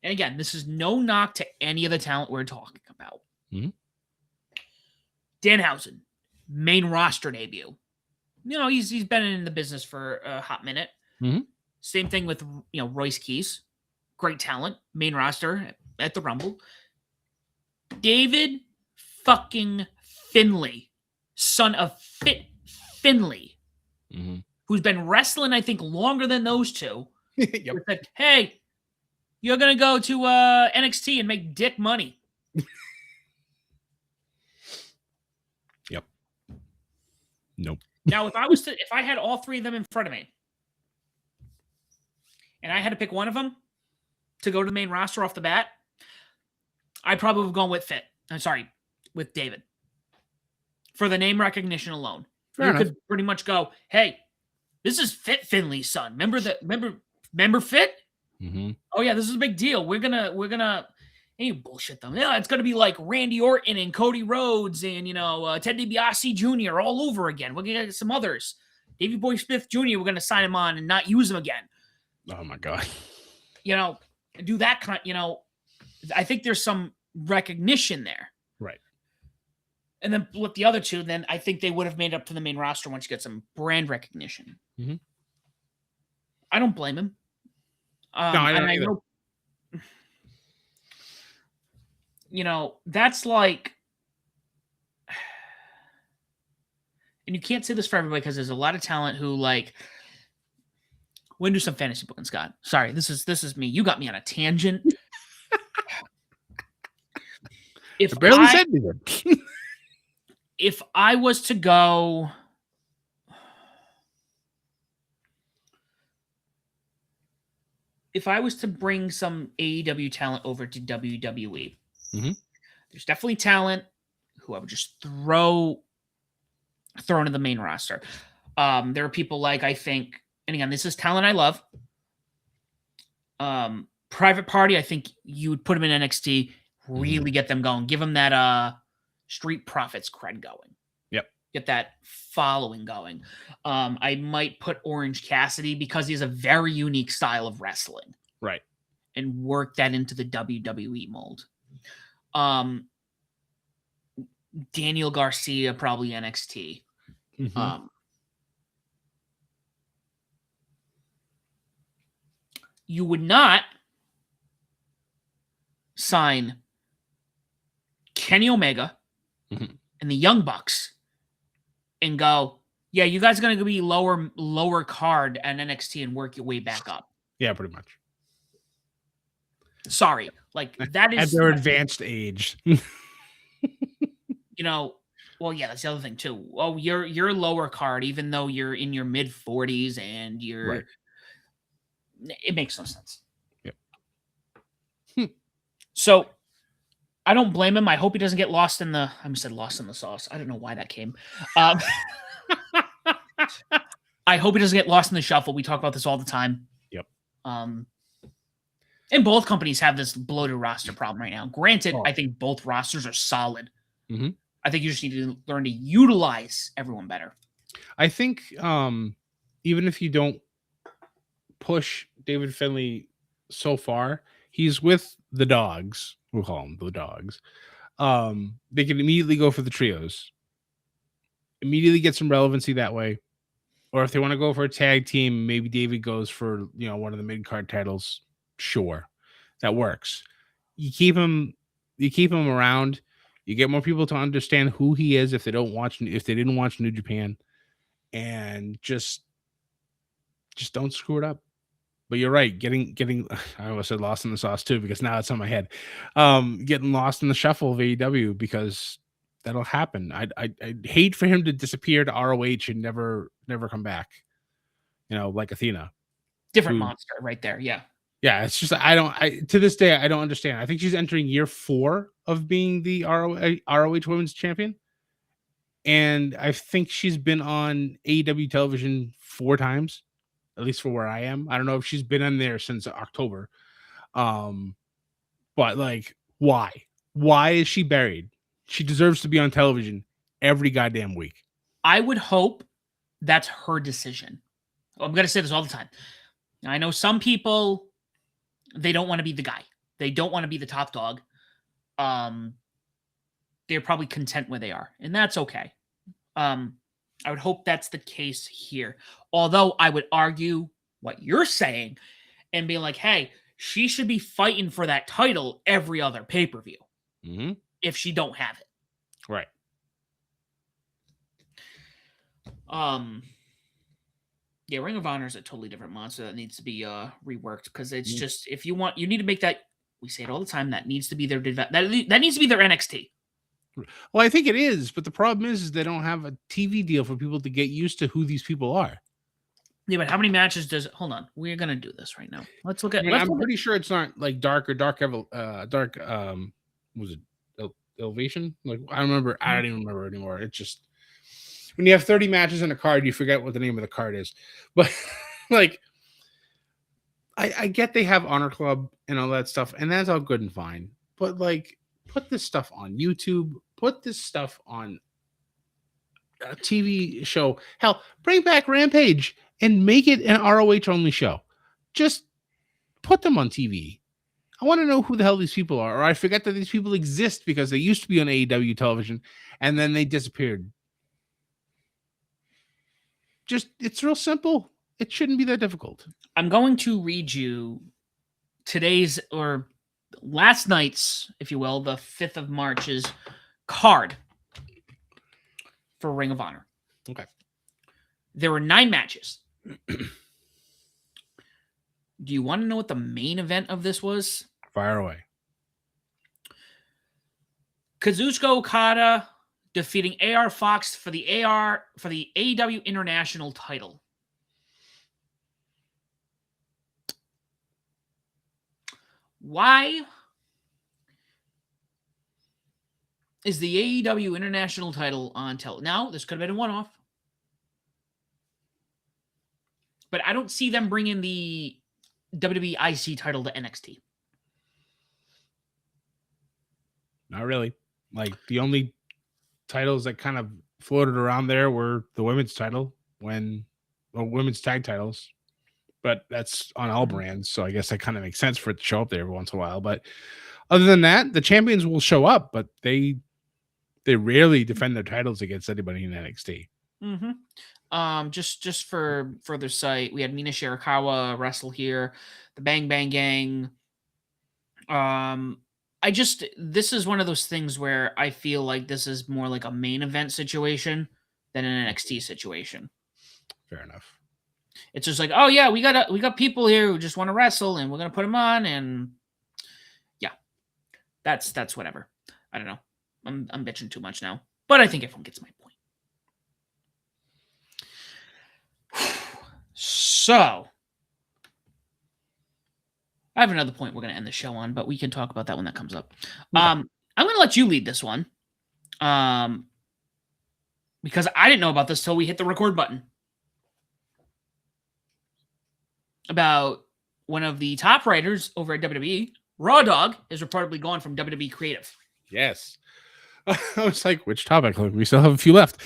And again, this is no knock to any of the talent we're talking about. Mm-hmm. Danhausen, main roster debut. You know, he's been in the business for a hot minute. Mm-hmm. Same thing with, you know, Royce Keys. Great talent, main roster at the Rumble. David fucking Finlay, son of Finlay, who's been wrestling, I think, longer than those two. Yep. Said, hey, you're going to go to NXT and make dick money. Yep. Nope. Now, if I had all three of them in front of me, and I had to pick one of them to go to the main roster off the bat, I probably would have gone with David. For the name recognition alone. You could pretty much go, hey, this is Finlay's son. Remember Fit? Mm-hmm. Oh yeah, this is a big deal. We're gonna any bullshit them. Yeah, it's gonna be like Randy Orton and Cody Rhodes and Ted DiBiase Jr. all over again. We're gonna get some others. Davey Boy Smith Jr. We're gonna sign him on and not use him again. Oh my god. Do that kind. I think there's some recognition there. Right. And then with the other two, then I think they would have made up to the main roster once you get some brand recognition. Mm-hmm. I don't blame him. No, I don't either. That's like, and you can't say this for everybody because there's a lot of talent who like, we're gonna do some fantasy booking, Scott. Sorry, this is me. You got me on a tangent. I barely said anything. If I was to go, if I was to bring some AEW talent over to WWE, there's definitely talent who I would just throw into the main roster. There are people like, I think, and again, this is talent I love. Private Party, I think you would put them in NXT, really get them going, give them that Street Profits cred going. Yep. Get that following going. I might put Orange Cassidy because he has a very unique style of wrestling. Right. And work that into the WWE mold. Daniel Garcia, probably NXT. You would not sign Kenny Omega and the Young Bucks and go, yeah, you guys are going to be lower card at NXT and work your way back up. Yeah, pretty much. Sorry. Like that is at their advanced age. Well, yeah, that's the other thing too. Oh, you're lower card, even though you're in your mid 40s and you're right. It makes no sense. Yep. So I don't blame him. I hope he doesn't get lost in the. I almost said lost in the sauce. I don't know why that came. I hope he doesn't get lost in the shuffle. We talk about this all the time. Yep. And both companies have this bloated roster problem right now. Granted, I think both rosters are solid. I think you just need to learn to utilize everyone better. I think even if you don't push David Finlay so far, he's with the dogs. We'll call them the dogs. They can immediately go for the trios. Immediately get some relevancy that way. Or if they want to go for a tag team, maybe David goes for one of the mid-card titles. Sure. That works. You keep him around. You get more people to understand who he is if they didn't watch New Japan, and just don't screw it up. But you're right, getting I almost said lost in the sauce too, because now it's on my head. Getting lost in the shuffle of AEW, because that'll happen. I'd hate for him to disappear to ROH and never come back. Like Athena. Different monster right there, yeah. Yeah, it's just I to this day I don't understand. I think she's entering year 4 of being the ROH Women's Champion, and I think she's been on AEW television 4 times, at least for where I am. I don't know if she's been on there since October. Um, but like, why? Why is she buried? She deserves to be on television every goddamn week. I would hope that's her decision. I'm going to say this all the time. I know some people, they don't want to be the guy. They don't want to be the top dog. They're probably content where they are, and that's okay. I would hope that's the case here. Although I would argue what you're saying and be like, hey, she should be fighting for that title every other pay-per-view if she don't have it. Right. Yeah, Ring of Honor is a totally different monster that needs to be reworked, because it's just, if you want, you need to make that, we say it all the time, that needs to be their that needs to be their NXT. Well, I think it is, but the problem is they don't have a TV deal for people to get used to who these people are. Yeah, but how many matches does it? Hold on, we're gonna do this right now. Let's look at. I'm pretty sure it's not like dark. Was it Elevation? Like I don't even remember anymore. It's just when you have 30 matches in a card, you forget what the name of the card is. But like, I get they have Honor Club and all that stuff, and that's all good and fine. But like, put this stuff on YouTube. Put this stuff on a TV show. Hell, bring back Rampage and make it an ROH only show. Just put them on TV. I want to know who the hell these people are, or I forget that these people exist because they used to be on AEW television and then they disappeared. Just, it's real simple. It shouldn't be that difficult. I'm going to read you today's, or last night's, if you will, the 5th of March's card for Ring of Honor. Okay. There were 9 matches. Do you want to know what the main event of this was? Fire away. Kazuchika Okada defeating AR Fox for the AEW International title. Why is the AEW International title on television? Now, this could have been a one-off, but I don't see them bringing the WWE IC title to NXT. Not really. Like, the only titles that kind of floated around there were the women's title women's tag titles, but that's on all brands. So I guess that kind of makes sense for it to show up there every once in a while. But other than that, the champions will show up, but they rarely defend their titles against anybody in NXT. Just for further sight, we had Mina Shirakawa wrestle here, the Bang Bang Gang. This is one of those things where I feel like this is more like a main event situation than an NXT situation. Fair enough. It's just like, oh yeah, we got people here who just want to wrestle, and we're gonna put them on, and yeah, that's whatever. I don't know. I'm bitching too much now, but I think everyone gets my point. So, I have another point we're going to end the show on, but we can talk about that when that comes up. Okay. I'm going to let you lead this one, because I didn't know about this till we hit the record button. About one of the top writers over at WWE, Raw Dog, is reportedly gone from WWE Creative. Yes. I was like, which topic? We still have a few left.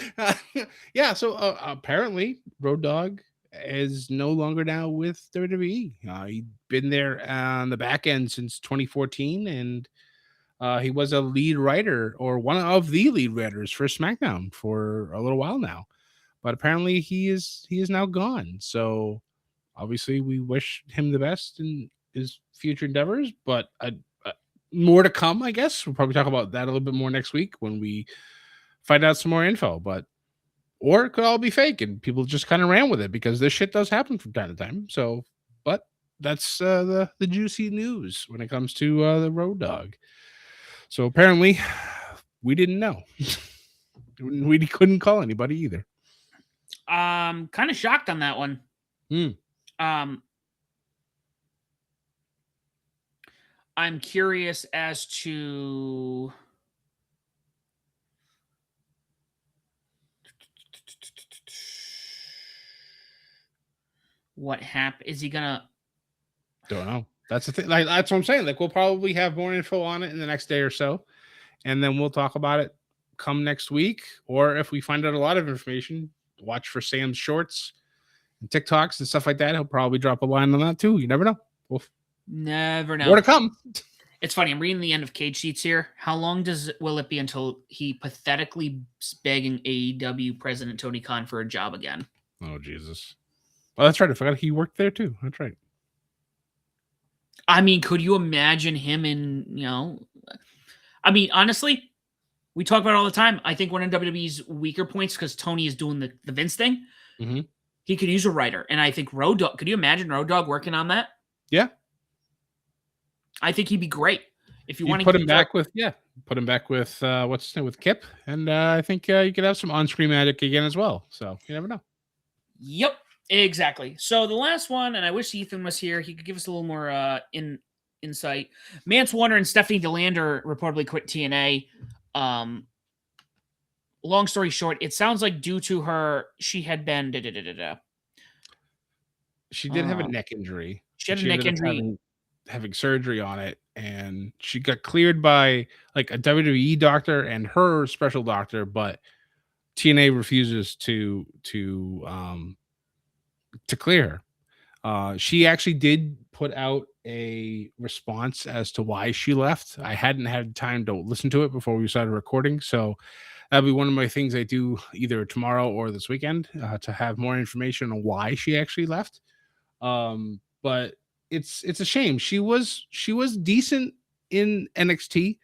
Yeah, so apparently Road Dogg is no longer now with WWE. He'd been there on the back end since 2014, and he was a lead writer, or one of the lead writers for SmackDown for a little while now. But apparently he is now gone. So obviously we wish him the best in his future endeavors, but more to come, I guess. We'll probably talk about that a little bit more next week when we find out some more info. Or it could all be fake and people just kind of ran with it, because this shit does happen from time to time. So, but that's the juicy news when it comes to the Road Dogg. So apparently we didn't know. We couldn't call anybody either. Kind of shocked on that one. I'm curious as to what happened. Is he gonna? Don't know. That's the thing. Like that's what I'm saying. Like we'll probably have more info on it in the next day or so, and then we'll talk about it come next week. Or if we find out a lot of information, watch for Sam's shorts and TikToks and stuff like that. He'll probably drop a line on that too. You never know. We'll Never know. more to come. It's funny. I'm reading the end of Cage Seats here. How long will it be until he pathetically begging AEW President Tony Khan for a job again? Oh Jesus! Oh, that's right. I forgot he worked there too. That's right. I mean, could you imagine him I mean, honestly, we talk about it all the time. I think one of WWE's weaker points, because Tony is doing the Vince thing, he could use a writer. And I think Road Dogg, could you imagine Road Dogg working on that? Yeah. I think he'd be great. If you want to put him back with, put him back with, what's his name, with Kip. And I think you could have some on-screen magic again as well. So you never know. Yep. Exactly. So the last one, and I wish Ethan was here. He could give us a little more insight. Mance Warner and Stephanie DeLander reportedly quit TNA. Long story short, it sounds like due to her, she had been She did have a neck injury. She had a neck injury. Having surgery on it, and she got cleared by like a WWE doctor and her special doctor, but TNA refuses to clear her. She actually did put out a response as to why she left. I hadn't had time to listen to it before we started recording, so that'll be one of my things I do either tomorrow or this weekend to have more information on why she actually left. But it's a shame. She was decent in NXT,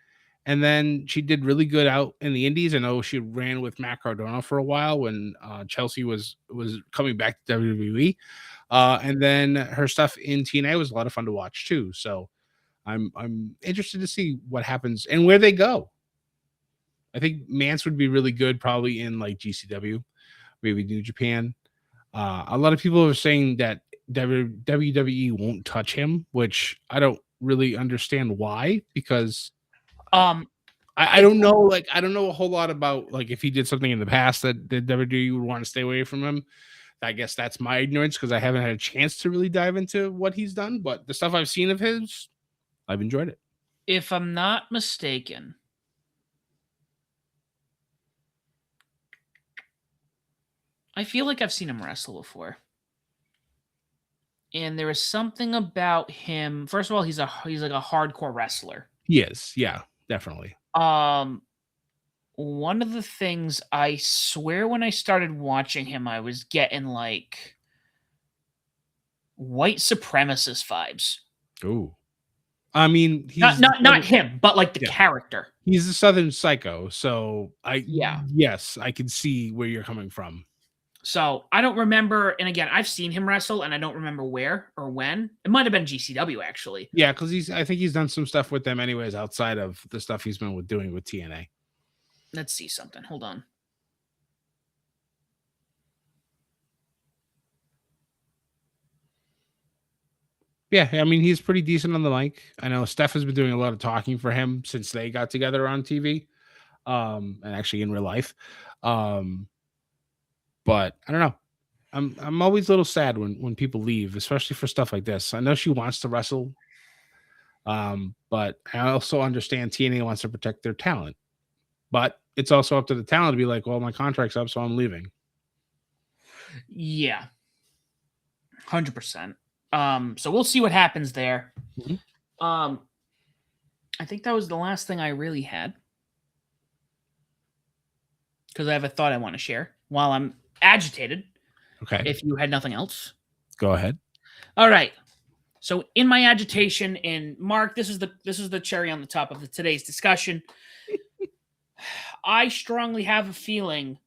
and then she did really good out in the Indies. I know she ran with Matt Cardona for a while when Chelsea was coming back to WWE, and then her stuff in TNA was a lot of fun to watch too. So I'm interested to see what happens and where they go. I think Mance would be really good, probably in like GCW, maybe New Japan. A lot of people are saying that WWE won't touch him, which I don't really understand why, because I don't know. Like, I don't know a whole lot about like if he did something in the past that the WWE would want to stay away from him. I guess that's my ignorance because I haven't had a chance to really dive into what he's done. But the stuff I've seen of his, I've enjoyed it. If I'm not mistaken, I feel like I've seen him wrestle before. And there is something about him. First of all, he's like a hardcore wrestler. He is, yeah, definitely. One of the things I swear when I started watching him, I was getting like white supremacist vibes. Ooh, I mean, he's not him, but like the character. He's a Southern Psycho, so yes, I can see where you're coming from. So I don't remember, and again, I've seen him wrestle, and I don't remember where or when. It might have been GCW, actually. Yeah, because I think he's done some stuff with them anyways, outside of the stuff he's been doing with TNA. Let's see something. Hold on. Yeah, I mean, he's pretty decent on the mic. I know Steph has been doing a lot of talking for him since they got together on TV, and actually in real life. But I don't know. I'm always a little sad when people leave, especially for stuff like this. I know she wants to wrestle, but I also understand TNA wants to protect their talent. But it's also up to the talent to be like, well, my contract's up, so I'm leaving. Yeah. 100%. So we'll see what happens there. Mm-hmm. I think that was the last thing I really had. Because I have a thought I want to share while I'm agitated. Okay. If you had nothing else. Go ahead. All right. So in my agitation, and Mark, this is the cherry on the top of today's discussion. I strongly have a feeling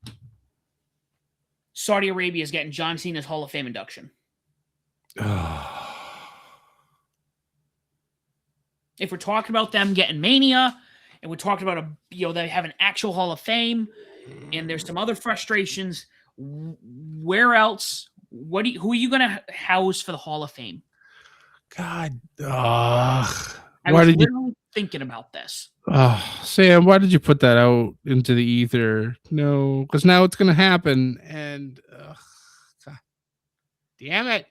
Saudi Arabia is getting John Cena's Hall of Fame induction. If we're talking about them getting Mania, and we're talking about they have an actual Hall of Fame, and there's some other frustrations, where else? Who are you going to house for the Hall of Fame? God, was literally thinking about this. Oh, Sam, why did you put that out into the ether? No, because now it's going to happen. And God damn it.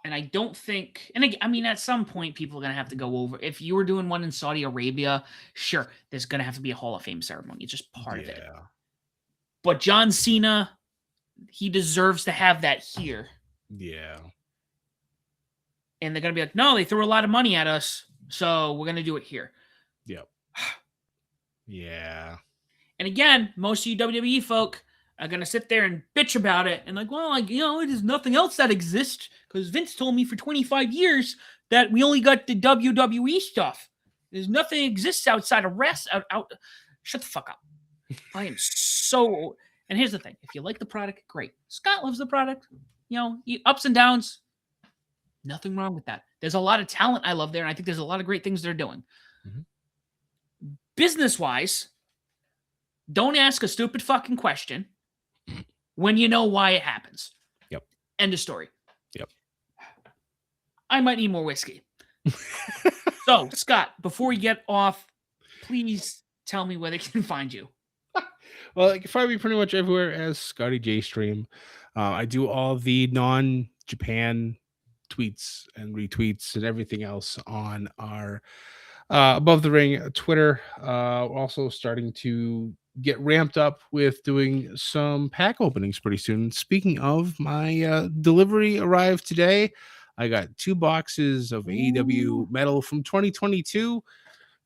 And I don't think, and I mean, at some point, people are going to have to go over. If you were doing one in Saudi Arabia, sure, there's going to have to be a Hall of Fame ceremony. It's just part of it. But John Cena, he deserves to have that here. Yeah. And they're going to be like, no, they threw a lot of money at us, so we're going to do it here. Yep. Yeah. And again, most of you WWE folk are going to sit there and bitch about it. And like, well, like, there's nothing else that exists because Vince told me for 25 years that we only got the WWE stuff. There's nothing exists outside of rest. Shut the fuck up. I am so... And here's the thing. If you like the product, great. Scott loves the product. Ups and downs. Nothing wrong with that. There's a lot of talent I love there, and I think there's a lot of great things they're doing. Mm-hmm. Business-wise, don't ask a stupid fucking question when you know why it happens. Yep. End of story. Yep. I might need more whiskey. So, Scott, before we get off, please tell me where they can find you. Well, you can find me pretty much everywhere as Scotty J Stream. I do all the non-Japan tweets and retweets and everything else on our Above the Ring Twitter. Also starting to get ramped up with doing some pack openings pretty soon. Speaking of, my delivery arrived today. I got 2 boxes of AEW metal from 2022.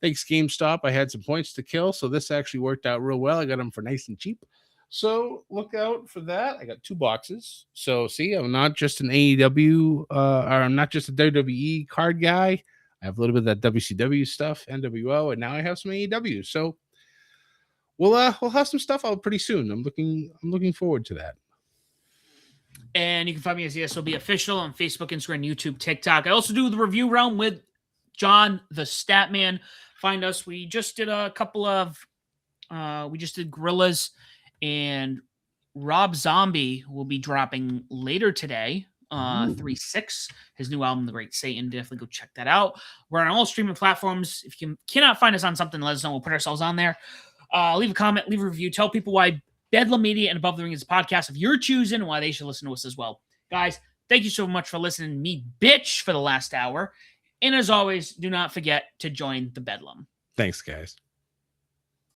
Thanks, GameStop. I had some points to kill, so this actually worked out real well. I got them for nice and cheap. So look out for that. I got 2 boxes. So see, I'm not just an AEW, or I'm not just a WWE card guy. I have a little bit of that WCW stuff, NWO, and now I have some AEW. So we'll have some stuff out pretty soon. I'm looking forward to that. And you can find me as ESOB Official on Facebook, Instagram, YouTube, TikTok. I also do the Review Realm with John the Statman. Find us. We just did a couple of we just did Gorillas, and Rob Zombie will be dropping later today. 3-6, his new album, The Great Satan. Definitely go check that out. We're on all streaming platforms. If you cannot find us on something, let us know. We'll put ourselves on there. Leave a comment, leave a review, tell people why Bedlam Media and Above the Ring is a podcast of your choosing and why they should listen to us as well. Guys, thank you so much for listening to me bitch for the last hour. And as always, do not forget to join the Bedlam. Thanks, guys.